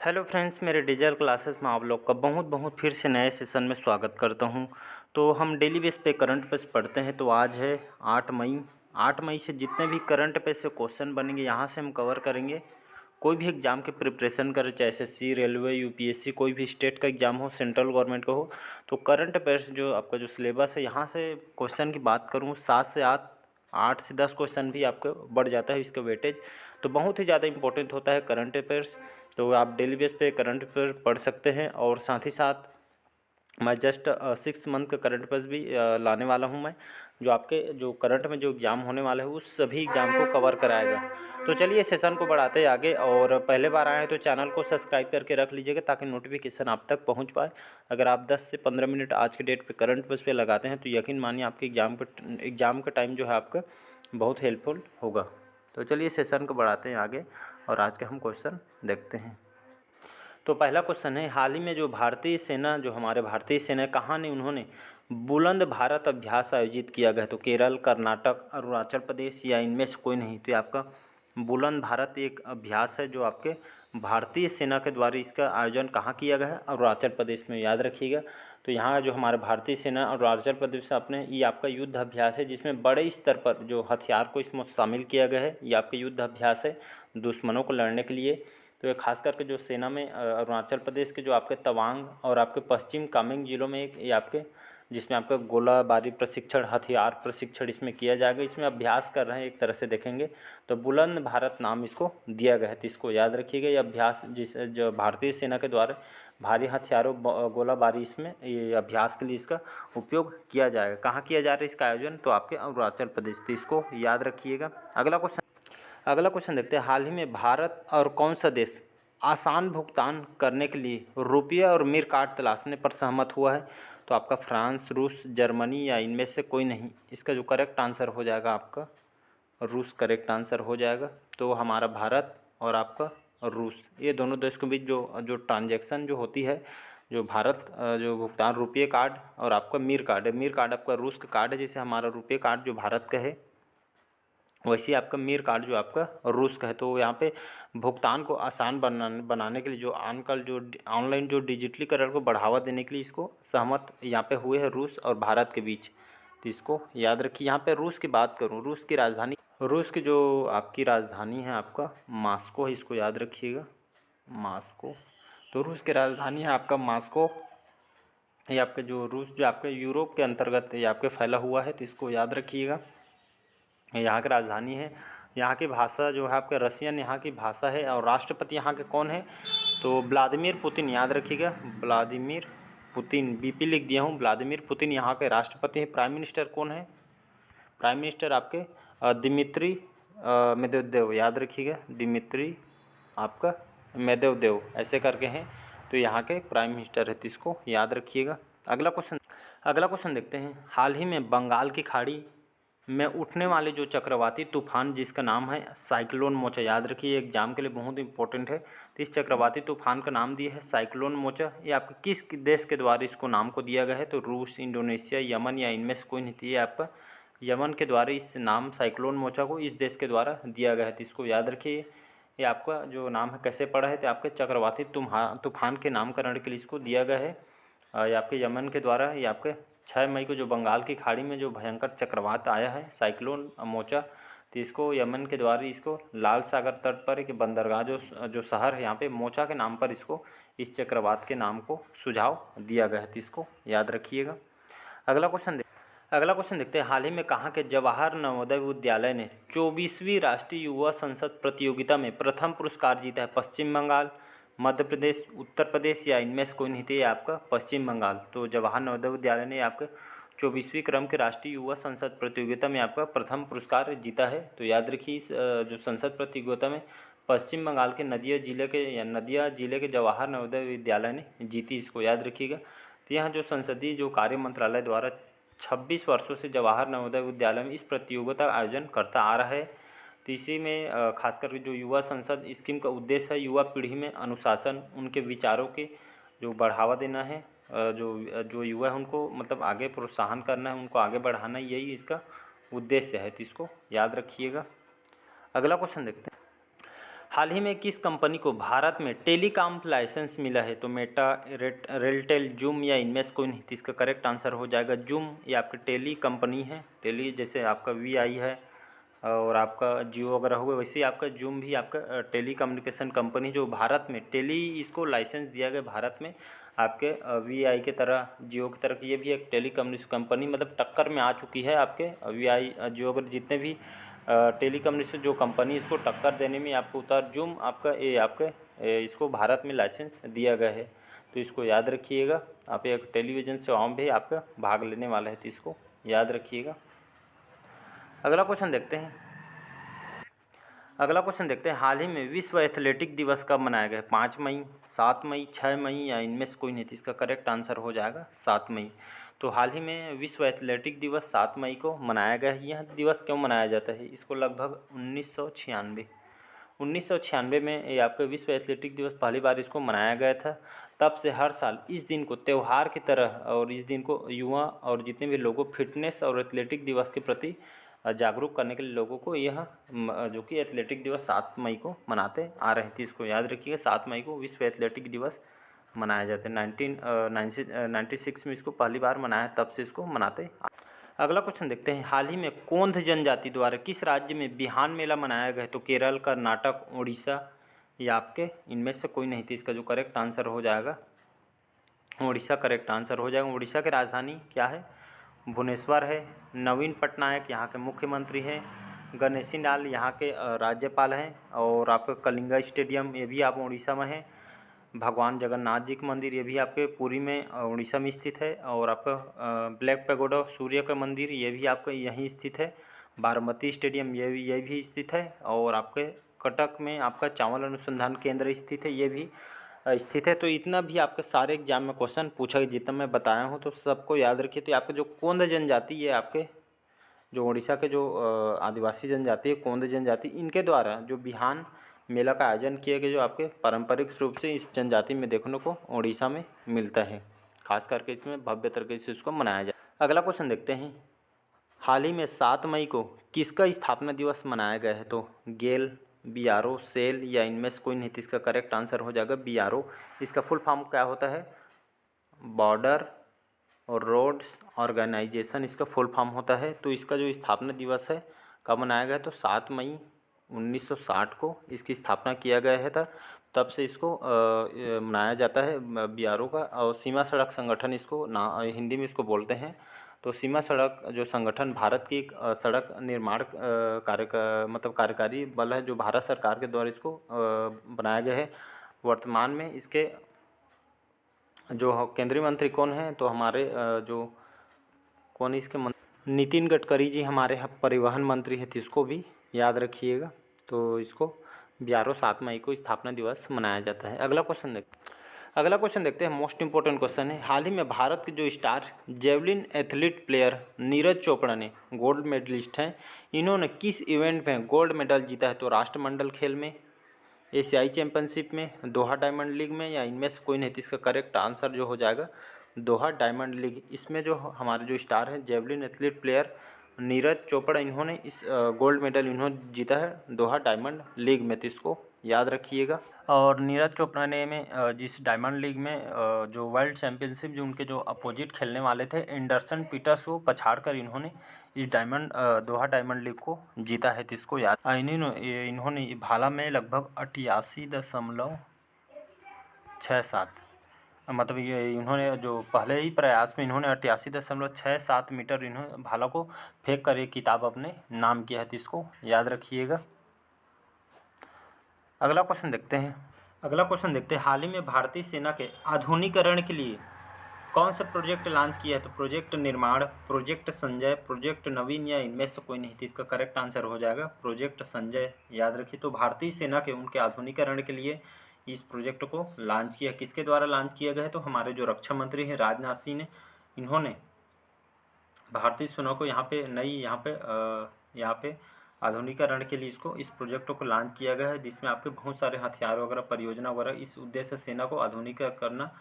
Hello friends, मेरे digital classes में आप लोग का बहुत बहुत फिर से नए सेशन में स्वागत करता हूं। तो हम डेली बेस पे करंट अफेयर्स पढ़ते हैं। तो आज है 8 मई। 8 मई से जितने भी करंट अफेयर्स से क्वेश्चन बनेंगे यहाँ से हम कवर करेंगे। कोई भी एग्ज़ाम के प्रिपरेशन करें, चाहे एसएससी, रेलवे, यूपीएससी, कोई भी स्टेट का एग्ज़ाम हो, सेंट्रल गवर्नमेंट का हो, तो करंट अफेयर्स जो आपका जो सिलेबस है यहाँ से क्वेश्चन की बात करूँ 7 से 8 से 10 क्वेश्चन भी आपका बढ़ जाता है इसका वेटेज। तो बहुत ही ज़्यादा इंपॉर्टेंट होता है करंट अफेयर्स। तो आप डेली बेस पे करंट अफेयर पढ़ सकते हैं। और साथ ही साथ मैं जस्ट 6 मंथ का करंट अफेयर्स भी लाने वाला हूं मैं, जो आपके जो करंट में जो एग्ज़ाम होने वाले हैं उस सभी एग्ज़ाम को कवर कराएगा। तो चलिए सेशन को बढ़ाते हैं आगे। और पहले बार आए हैं तो चैनल को सब्सक्राइब करके रख लीजिएगा ताकि नोटिफिकेशन आप तक पहुंच पाए। अगर आप 10 से 15 मिनट आज के डेट पे करंट अफेयर्स पे लगाते हैं तो यकीन मानिए आपके एग्ज़ाम का टाइम जो है आपका बहुत हेल्पफुल होगा। तो चलिए सेशन को बढ़ाते हैं आगे और आज के हम क्वेश्चन देखते हैं। तो पहला क्वेश्चन है, हाल ही में जो भारतीय सेना जो हमारे भारतीय सेना कहाँ ने उन्होंने बुलंद भारत अभ्यास आयोजित किया गया? तो केरल, कर्नाटक, अरुणाचल प्रदेश या इनमें से कोई नहीं। तो ये आपका बुलंद भारत एक अभ्यास है जो आपके भारतीय सेना के द्वारा इसका आयोजन कहाँ किया गया है? अरुणाचल प्रदेश में, याद रखिएगा। तो यहाँ जो हमारे भारतीय सेना अरुणाचल प्रदेश से अपने ये आपका युद्ध अभ्यास है जिसमें बड़े स्तर पर जो हथियार को इसमें शामिल किया गया है। ये आपके युद्ध अभ्यास है दुश्मनों को लड़ने के लिए। तो ये खास करके जो सेना में अरुणाचल प्रदेश के जो आपके तवांग और आपके पश्चिम कामेंग जिलों में एक ये आपके जिसमें आपका गोलाबारी प्रशिक्षण, हथियार प्रशिक्षण इसमें किया जाएगा। इसमें अभ्यास कर रहे हैं एक तरह से देखेंगे तो बुलंद भारत नाम इसको दिया गया है। तो इसको याद रखिएगा। ये अभ्यास जिस जो भारतीय सेना के द्वारा भारी हथियारों गोलाबारी इसमें ये अभ्यास के लिए इसका उपयोग किया जाएगा। कहाँ किया जा रहा है इसका आयोजन? तो आपके अरुणाचल प्रदेश। तो इसको याद रखिएगा। अगला क्वेश्चन देखते हैं, हाल ही में भारत और कौन सा देश आसान भुगतान करने के लिए रुपया और मीर कार्ड तलाशने पर सहमत हुआ है? तो आपका फ्रांस, रूस, जर्मनी या इनमें से कोई नहीं। इसका जो करेक्ट आंसर हो जाएगा आपका रूस करेक्ट आंसर हो जाएगा। तो हमारा भारत और आपका रूस, ये दोनों देश के बीच जो जो ट्रांजैक्शन जो होती है, जो भारत जो भुगतान रुपये कार्ड और आपका मीर कार्ड है। मीर कार्ड आपका रूस का कार्ड है, जैसे हमारा रुपये कार्ड जो भारत का है वैसे ही आपका मीर कार्ड जो आपका रूस का है। तो यहाँ पे भुगतान को आसान बनाने के लिए जो आजकल जो ऑनलाइन जो डिजिटलीकरण को बढ़ावा देने के लिए इसको सहमत यहाँ पे हुए हैं रूस और भारत के बीच। तो इसको याद रखिए। यहाँ पे रूस की बात करूँ, रूस की जो आपकी राजधानी है आपका मास्को है, इसको याद रखिएगा, मास्को। तो रूस की राजधानी है आपका मास्को। ये आपके जो रूस जो आपके यूरोप के अंतर्गत ये आपके फैला हुआ है, तो इसको याद रखिएगा। यहाँ की राजधानी है। यहाँ की भाषा जो है आपके रसियन यहाँ की भाषा है। और राष्ट्रपति यहाँ के कौन है? तो व्लादिमीर पुतिन, याद रखिएगा, व्लादिमीर पुतिन। बीपी लिख दिया हूँ, व्लादिमीर पुतिन यहाँ के राष्ट्रपति हैं। प्राइम मिनिस्टर कौन है? प्राइम मिनिस्टर आपके दिमित्री मेदवेदेव, याद रखिएगा, दिमित्री आपका मेदवेदेव ऐसे करके हैं। तो यहाँ के प्राइम मिनिस्टर है, तो इसको याद रखिएगा। अगला क्वेश्चन देखते हैं, हाल ही में बंगाल की खाड़ी में उठने वाले जो चक्रवाती तूफान जिसका नाम है साइक्लोन मोचा, याद रखिए एग्जाम के लिए बहुत इंपॉर्टेंट है। तो इस चक्रवाती तूफान का नाम दिया है साइक्लोन मोचा। ये आपके किस देश के द्वारा इसको नाम को दिया गया है? तो रूस, इंडोनेशिया, यमन या इनमें से कोई नहीं थी। ये आपका यमन के द्वारा इस नाम साइक्लोन मोचा को इस देश के द्वारा दिया गया है। तो इसको याद रखिए। ये आपका जो नाम है कैसे पड़ा है? तो आपके चक्रवाती तूफान के नामकरण के लिए इसको दिया गया है। ये आपके यमन के द्वारा ये आपके 6 मई को जो बंगाल की खाड़ी में जो भयंकर चक्रवात आया है साइक्लोन मोचा, तो इसको यमन के द्वारा इसको लाल सागर तट पर एक बंदरगाह जो जो शहर है यहाँ पे मोचा के नाम पर इसको इस चक्रवात के नाम को सुझाव दिया गया है। तो इसको याद रखिएगा। अगला क्वेश्चन देखते हैं, हाल ही में कहाँ के जवाहर नवोदय विद्यालय ने 24वीं राष्ट्रीय युवा संसद प्रतियोगिता में प्रथम पुरस्कार जीता है? पश्चिम बंगाल, मध्य प्रदेश, उत्तर प्रदेश या इनमें से कोई नहीं थे। आपका पश्चिम बंगाल। तो जवाहर नवोदय विद्यालय ने आपके 24वीं क्रम के राष्ट्रीय युवा संसद प्रतियोगिता में आपका प्रथम पुरस्कार जीता है। तो याद रखिए इस जो संसद प्रतियोगिता में पश्चिम बंगाल के नदिया जिले के जवाहर नवोदय विद्यालय ने जीती, इसको याद रखिएगा। तो यहाँ जो संसदीय जो कार्य मंत्रालय द्वारा 26 वर्षों से जवाहर नवोदय विद्यालय में इस प्रतियोगिता का आयोजन करता आ रहा है। तो इसी में खास करके जो युवा संसद स्कीम का उद्देश्य है युवा पीढ़ी में अनुशासन, उनके विचारों के जो बढ़ावा देना है, जो जो युवा है उनको मतलब आगे प्रोत्साहन करना है, उनको आगे बढ़ाना, यही इसका उद्देश्य है। तो इसको याद रखिएगा। अगला क्वेश्चन देखते हैं, हाल ही में किस कंपनी को भारत में टेलीकॉम लाइसेंस मिला है? तो मेटा, रेलटेल, जूम या इनमें से कोई नहीं। तो इसका करेक्ट आंसर हो जाएगा जूम। ये आपकी टेली कंपनी है। टेली जैसे आपका वीआई है और आपका जियो वगैरह हो गया, वैसे ही आपका जूम भी आपका टेली कम्युनिकेशन कंपनी जो भारत में टेली इसको लाइसेंस दिया गया भारत में आपके वीआई के तरह, जियो की तरह। ये भी एक टेली कम्युनिकेशन कंपनी मतलब टक्कर में आ चुकी है आपके वीआई जियो वगैरह जितने भी टेली कम्युनिकेशन जो कंपनी इसको टक्कर देने में आपको उतार जूम आपका ये आपके इसको भारत में लाइसेंस दिया गया है। तो इसको याद रखिएगा। आप एक टेलीविज़न सेवाओं में भी आपका भाग लेने वाला है, तो इसको याद रखिएगा। अगला क्वेश्चन देखते हैं। हाल ही में विश्व एथलेटिक दिवस कब मनाया गया है? 5 मई, 7 मई, 6 मई या इनमें से कोई नहीं। तो इसका करेक्ट आंसर हो जाएगा 7 मई। तो हाल ही में विश्व एथलेटिक दिवस 7 मई को मनाया गया है। यह दिवस क्यों मनाया जाता है? इसको लगभग 1996 में ये आपका विश्व एथलेटिक दिवस पहली बार इसको मनाया गया था। तब से हर साल इस दिन को त्यौहार की तरह और इस दिन को युवा और जितने भी लोगों फिटनेस और एथलेटिक दिवस के प्रति जागरूक करने के लिए लोगों को यह जो कि एथलेटिक दिवस 7 मई को मनाते आ रहे थे। इसको याद रखिएगा, 7 मई को विश्व एथलेटिक दिवस मनाया जाता है। 1996 में इसको पहली बार मनाया, तब से इसको मनाते। अगला क्वेश्चन देखते हैं। हाल ही में कोंध जनजाति द्वारा किस राज्य में बिहान मेला मनाया गया? तो केरल, कर्नाटक, उड़ीसा या आपके इनमें से कोई नहीं। थी इसका जो करेक्ट आंसर हो जाएगा उड़ीसा करेक्ट आंसर हो जाएगा। उड़ीसा की राजधानी क्या है? भुवनेश्वर है। नवीन पटनायक यहाँ के मुख्यमंत्री हैं। गणेशी लाल यहाँ के राज्यपाल हैं। और आपका कलिंगा स्टेडियम ये भी आप उड़ीसा में है। भगवान जगन्नाथ जी का मंदिर ये भी आपके पुरी में उड़ीसा में स्थित है। और आपका ब्लैक पैगोडा सूर्य का मंदिर ये भी आपका यहीं स्थित है। बारामती स्टेडियम ये भी स्थित है। और आपके कटक में आपका चावल अनुसंधान केंद्र स्थित है, ये भी स्थित है। तो इतना भी आपके सारे एग्जाम में क्वेश्चन पूछा गया जितना मैं बताया हूँ, तो सबको याद रखिए। तो आपके जो कोंद जनजाति ये आपके जो उड़ीसा के जो आदिवासी जनजाति है कोंद जनजाति, इनके द्वारा जो बिहान मेला का आयोजन किया गया जो आपके पारंपरिक रूप से इस जनजाति में देखने को उड़ीसा में मिलता है। खास करके इसमें भव्य तरीके से इसको मनाया जाए। अगला क्वेश्चन देखते हैं। हाल ही में 7 मई को किसका स्थापना दिवस मनाया गया है? तो गेल, बीआरओ, सेल या इनमें से कोई नहीं। तो इसका करेक्ट आंसर हो जाएगा बीआरओ। इसका फुल फॉर्म क्या होता है? बॉर्डर और रोड्स ऑर्गेनाइजेशन इसका फुल फॉर्म होता है। तो इसका जो स्थापना दिवस है कब मनाया गया? तो 7 मई 1960 को इसकी स्थापना किया गया है था। तब से इसको मनाया जाता है बीआरओ का। और सीमा सड़क संगठन इसको हिंदी में इसको बोलते हैं। तो सीमा सड़क जो संगठन भारत की एक सड़क निर्माण मतलब कार्यकारी बल है जो भारत सरकार के द्वारा इसको बनाया गया है। वर्तमान में इसके जो केंद्रीय मंत्री कौन है? तो हमारे जो कौन इसके नितिन गडकरी जी हमारे परिवहन मंत्री है। तो इसको भी याद रखिएगा। तो इसको बीआरओ 7 मई को स्थापना दिवस मनाया जाता है। अगला क्वेश्चन देखते हैं। मोस्ट इंपॉर्टेंट क्वेश्चन है। हाल ही में भारत के जो star javelin athlete player Neeraj Chopra ने गोल्ड मेडलिस्ट हैं, इन्होंने किस इवेंट में गोल्ड मेडल जीता है? तो राष्ट्रमंडल खेल में, एशियाई चैंपियनशिप में, दोहा डायमंड लीग में या इनमें से कोई नहीं। तो इसका करेक्ट आंसर जो हो जाएगा दोहा डायमंड लीग। इसमें जो हमारे जो स्टार हैं javelin athlete player Neeraj Chopra, इन्होंने इस गोल्ड मेडल इन्होंने जीता है दोहा डायमंड लीग में। तो इसको याद रखिएगा। और नीरज चोपड़ा ने में जिस डायमंड लीग में जो वर्ल्ड चैंपियनशिप जो उनके जो अपोजिट खेलने वाले थे एंडरसन पीटर्स को पछाड़कर इन्होंने इस दोहा डायमंड लीग को जीता है। तो इसको याद इन्होंने भाला में लगभग 88.67 मतलब ये इन्होंने जो पहले ही प्रयास में इन्होंने 88.67 मीटर इन्होंने भाला को फेंक कर एक किताब अपने नाम किया है। तो इसको याद रखिएगा। अगला क्वेश्चन देखते हैं। हाल ही में भारतीय सेना के आधुनिकीकरण के लिए कौन सा प्रोजेक्ट लॉन्च किया है? तो प्रोजेक्ट निर्माण, प्रोजेक्ट संजय, प्रोजेक्ट नवीन या इनमें से कोई नहीं। तो इसका करेक्ट आंसर हो जाएगा प्रोजेक्ट संजय। याद रखिए। तो भारतीय सेना के उनके आधुनिकीकरण के लिए इस प्रोजेक्ट को लॉन्च किया। किसके द्वारा लॉन्च किया गया है? तो हमारे जो रक्षा मंत्री हैं राजनाथ सिंह ने, इन्होंने भारतीय सेना को यहाँ पे आधुनिकीकरण के लिए इस प्रोजेक्ट को लॉन्च किया गया है, जिसमें आपके बहुत सारे हथियार वगैरह परियोजना वगैरह इस उद्देश्य से सेना को आधुनिकीकरण करना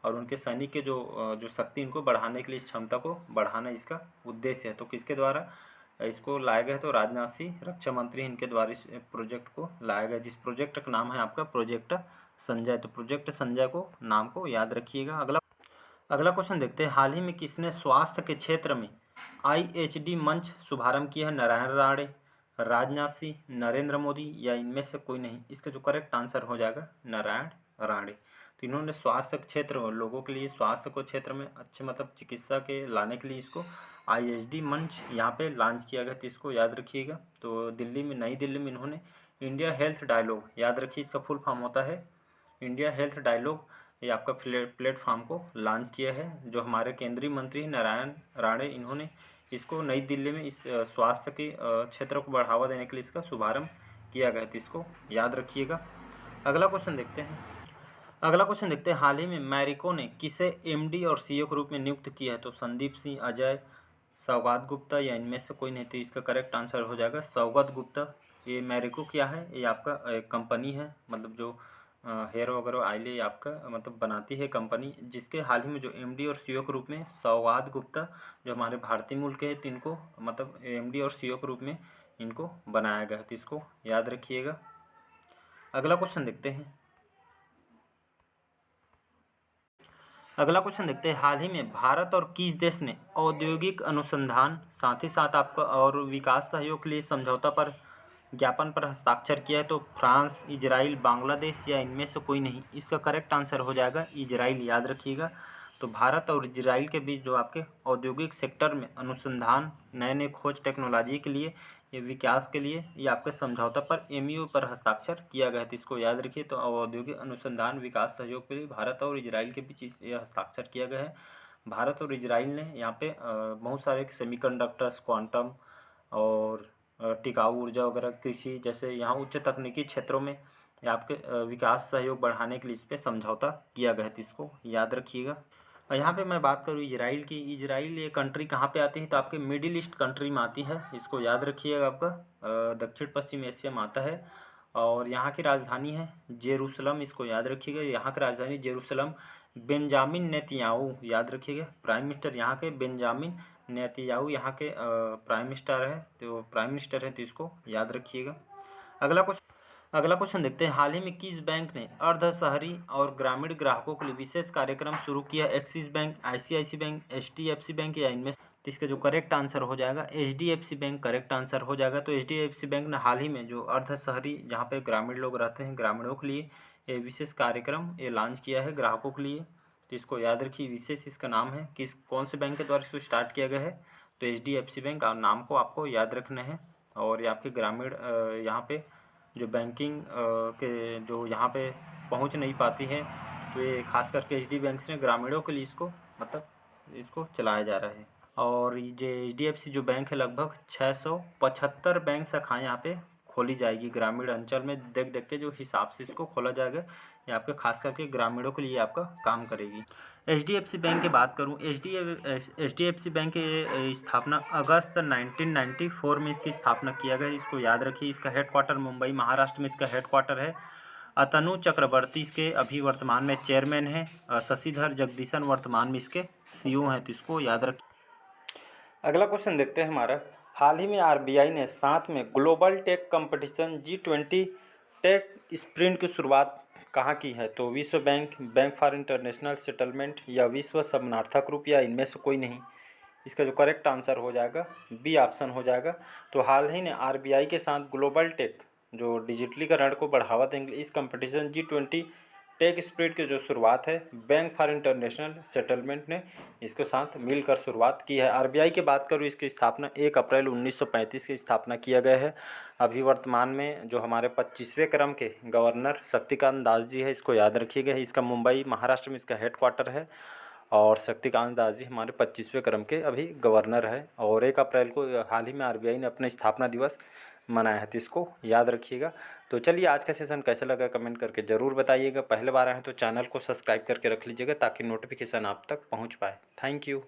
और उनके सैनिक के जो शक्ति इनको बढ़ाने के लिए इस क्षमता को बढ़ाना इसका उद्देश्य है। तो किसके द्वारा? इसको लाया गया है। तो राजनाथ सिंह रक्षा मंत्री इनके द्वारा इस प्रोजेक्ट को लाया गया, जिस प्रोजेक्ट का नाम है आपका प्रोजेक्ट संजय। तो प्रोजेक्ट संजय को नाम को याद रखिएगा। अगला क्वेश्चन देखते हैं, हाल ही में किसने स्वास्थ्य के क्षेत्र में IHD मंच शुभारंभ किया है? नारायण राणे, राजनाथ सिंह, नरेंद्र मोदी या इनमें से कोई नहीं? इसका जो करेक्ट आंसर हो जाएगा नारायण राणे। तो इन्होंने स्वास्थ्य क्षेत्र और लोगों के लिए स्वास्थ्य को क्षेत्र में अच्छे मतलब चिकित्सा के लाने के लिए इसको IHD मंच यहाँ पे लॉन्च किया गया, तो इसको याद रखिएगा। तो दिल्ली में, नई दिल्ली में इन्होंने इंडिया हेल्थ डायलॉग, याद रखिए इसका फुल फॉर्म होता है इंडिया हेल्थ डायलॉग, ये आपका प्लेटफॉर्म को लॉन्च किया है। जो हमारे केंद्रीय मंत्री नारायण राणे, इन्होंने इसको नई दिल्ली में इस स्वास्थ्य के क्षेत्र को बढ़ावा देने के लिए इसका शुभारंभ किया गया, तो इसको याद रखिएगा। अगला क्वेश्चन देखते हैं, हाल ही में मैरिको ने किसे MD और CEO के रूप में नियुक्त किया है? तो संदीप सिंह, अजय, सौगात गुप्ता या इनमें से कोई नहीं? तो इसका करेक्ट आंसर हो जाएगा सौगात गुप्ता। ये मैरिको क्या है? ये आपका कंपनी है, मतलब जो हेयर वगैरह ऑयल ये आपका मतलब बनाती है कंपनी, जिसके हाल ही में जो MD और CEO के रूप में सौगात गुप्ता जो हमारे भारतीय मूल के हैं, तो इनको मतलब MD और CEO के रूप में इनको बनाया गया है, तो इसको याद रखिएगा। अगला क्वेश्चन देखते हैं, हाल ही में भारत और किस देश ने औद्योगिक अनुसंधान साथ ही साथ आपका और विकास सहयोग के लिए समझौता पर ज्ञापन पर हस्ताक्षर किया है? तो फ्रांस, इजराइल, बांग्लादेश या इनमें से कोई नहीं? इसका करेक्ट आंसर हो जाएगा इजराइल, याद रखिएगा। तो भारत और इजराइल के बीच जो आपके औद्योगिक सेक्टर में अनुसंधान, नए नए खोज टेक्नोलॉजी के लिए, ये विकास के लिए, ये आपके समझौता पर MOU पर हस्ताक्षर किया गया है, तो इसको याद रखिए। तो औद्योगिक अनुसंधान विकास सहयोग के लिए भारत और इजराइल के बीच ये हस्ताक्षर किया गया है। भारत और इजराइल ने यहाँ पे बहुत सारे सेमीकंडक्टर्स, क्वांटम और टिकाऊ ऊर्जा वगैरह, कृषि जैसे यहाँ उच्च तकनीकी क्षेत्रों में आपके विकास सहयोग बढ़ाने के लिए इस पर समझौता किया गया है, तो इसको याद रखिएगा। और यहाँ पे मैं बात करूँ इजराइल की, इजराइल ये कंट्री कहाँ पे आती है? तो आपके मिडिल ईस्ट कंट्री में आती है, इसको याद रखिएगा। आपका दक्षिण पश्चिम एशिया में आता है और यहाँ की राजधानी है जेरूसलम, इसको याद रखिएगा। यहाँ की राजधानी जेरूसलम। बेंजामिन नेतन्याहू, याद रखिएगा, प्राइम मिनिस्टर यहाँ के बेंजामिन नेतन्याहू यहाँ के प्राइम मिनिस्टर है, तो इसको याद रखिएगा। अगला क्वेश्चन देखते हैं, हाल ही में किस बैंक ने अर्ध शहरी और ग्रामीण ग्राहकों के लिए विशेष कार्यक्रम शुरू किया? Axis bank, ICICI bank, HDFC bank या इनमें? तो इसका जो करेक्ट आंसर हो जाएगा HDFC बैंक करेक्ट आंसर हो जाएगा। तो HDFC बैंक ने हाल ही में जो अर्ध शहरी, जहाँ पे ग्रामीण लोग रहते हैं, ग्रामीणों के लिए ये विशेष कार्यक्रम ये लॉन्च किया है ग्राहकों के लिए, तो इसको याद रखिए। विशेष इसका नाम है, कौन से बैंक के द्वारा इसको स्टार्ट किया गया है? तो HDFC बैंक, और नाम को आपको याद रखना है। और ये आपके ग्रामीण यहाँ पे जो बैंकिंग के जो यहाँ पे पहुँच नहीं पाती है, तो ये खास करके HD बैंक ने ग्रामीणों के लिए इसको मतलब इसको चलाया जा रहा है। और ये HDFC जो बैंक है, लगभग 675 बैंक शाखाएँ यहाँ पे खोली जाएगी ग्रामीण अंचल में, देख देख के जो हिसाब से इसको खोला जाएगा, ये आपके खास करके ग्रामीणों के लिए आपका काम करेगी। HDFC बैंक की बात करूँ, HDFC बैंक की स्थापना अगस्त 1994 में इसकी स्थापना किया गया, इसको याद रखिए। इसका हेडक्वार्टर मुंबई महाराष्ट्र में इसका हेडक्वार्टर है। अतनु चक्रवर्ती इसके अभी वर्तमान में चेयरमैन हैं। शशिधर जगदीशन वर्तमान में इसके CEO हैं, तो इसको याद रखिए। अगला क्वेश्चन देखते हैं हमारा, हाल ही में RBI ने साथ में global tech competition G20 tech sprint की शुरुआत कहाँ की है? तो विश्व bank, bank for international settlement या विश्व समानार्थक रूप या इनमें से कोई नहीं? इसका जो करेक्ट आंसर हो जाएगा B ऑप्शन हो जाएगा। तो हाल ही में RBI के साथ ग्लोबल टेक जो डिजिटलीकरण को बढ़ावा देंगे इस कंपटीशन G20 टेक स्प्रिट की जो शुरुआत है बैंक फॉर इंटरनेशनल सेटलमेंट ने इसके साथ मिलकर शुरुआत की है। RBI की बात करूँ, इसकी स्थापना 1 अप्रैल 1935 की स्थापना किया गया है। अभी वर्तमान में जो हमारे 25वें क्रम के गवर्नर शक्तिकांत दास जी है, इसको याद रखिएगा। इसका मुंबई महाराष्ट्र में इसका हेडक्वार्टर है और शक्तिकांत दास जी हमारे 25वें क्रम के अभी गवर्नर है। और 1 अप्रैल को हाल ही में RBI ने अपना स्थापना दिवस मनाया है, तो इसको याद रखिएगा। तो चलिए, आज का सेशन कैसा लगा कमेंट करके ज़रूर बताइएगा। पहले बार आए हैं तो चैनल को सब्सक्राइब करके रख लीजिएगा ताकि नोटिफिकेशन आप तक पहुंच पाए। Thank you.